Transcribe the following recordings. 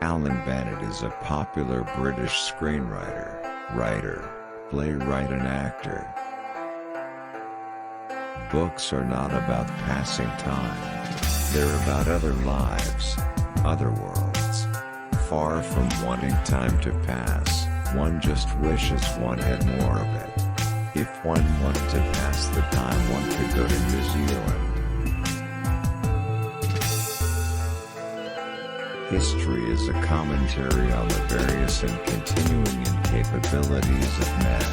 Alan Bennett is a popular British screenwriter, writer, playwright and actor. Books are not about passing time. They're about other lives, other worlds. Far from wanting time to pass, one just wishes one had more of it. If one wanted to pass the time, one could go to New Zealand. History is a commentary on the various and continuing incapabilities of men.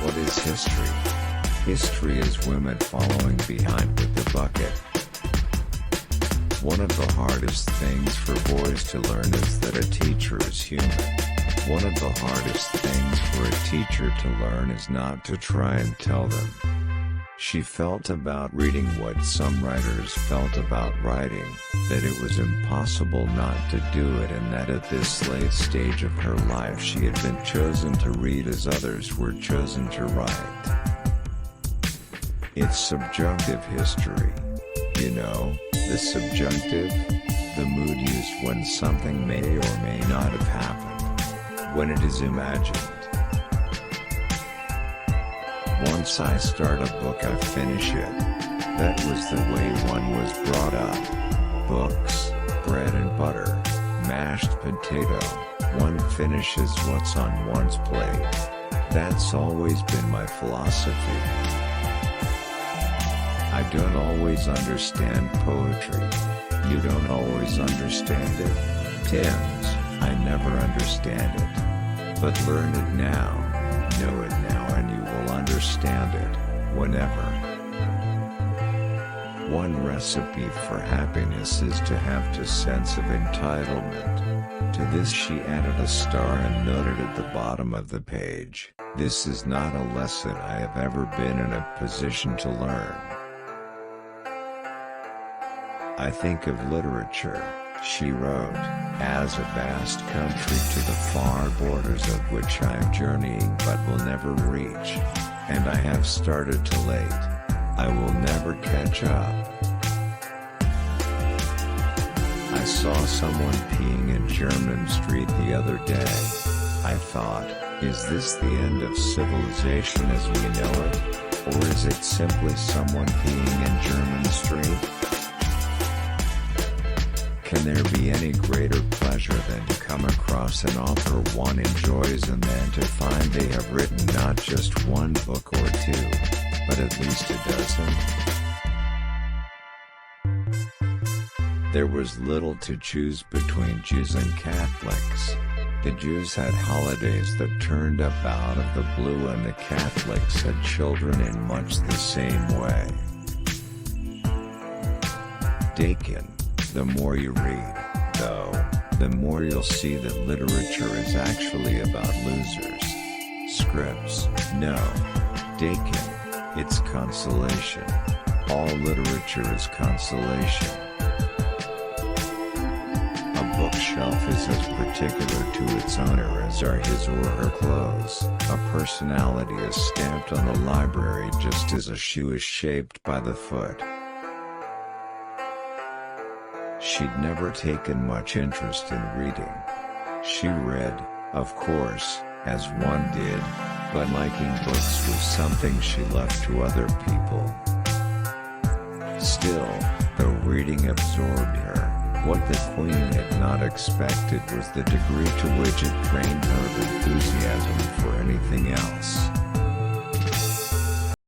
What is history? History is women following behind with the bucket. One of the hardest things for boys to learn is that a teacher is human. One of the hardest things for a teacher to learn is not to try and tell them. She felt about reading what some writers felt about writing, that it was impossible not to do it, and that at this late stage of her life she had been chosen to read as others were chosen to write. It's subjunctive history. You know, the subjunctive? The mood used when something may or may not have happened. When it is imagined. Once I start a book, I finish it. That was the way one was brought up. Books, bread and butter, mashed potato. One finishes what's on one's plate. That's always been my philosophy. I don't always understand poetry. You don't always understand it? Tim's, I never understand it. But learn it now, know it now, and you will understand it, whenever. One recipe for happiness is to have a sense of entitlement. To this she added a star and noted at the bottom of the page, "This is not a lesson I have ever been in a position to learn." I think of literature, she wrote, as a vast country to the far borders of which I am journeying but will never reach. And I have started too late. I will never catch up. I saw someone peeing in German Street the other day. I thought, is this the end of civilization as we know it? Or is it simply someone peeing in German Street? Can there be any greater pleasure than to come across an author one enjoys and then to find they have written not just one book or two, but at least a dozen? There was little to choose between Jews and Catholics. The Jews had holidays that turned up out of the blue, and the Catholics had children in much the same way. Dakin. The more you read, though, the more you'll see that literature is actually about losers. Scripts, no. Dakin, it's consolation. All literature is consolation. A bookshelf is as particular to its owner as are his or her clothes. A personality is stamped on the library just as a shoe is shaped by the foot. She'd never taken much interest in reading. She read, of course, as one did, but liking books was something she left to other people. Still, though reading absorbed her, what the Queen had not expected was the degree to which it drained her of enthusiasm for anything else.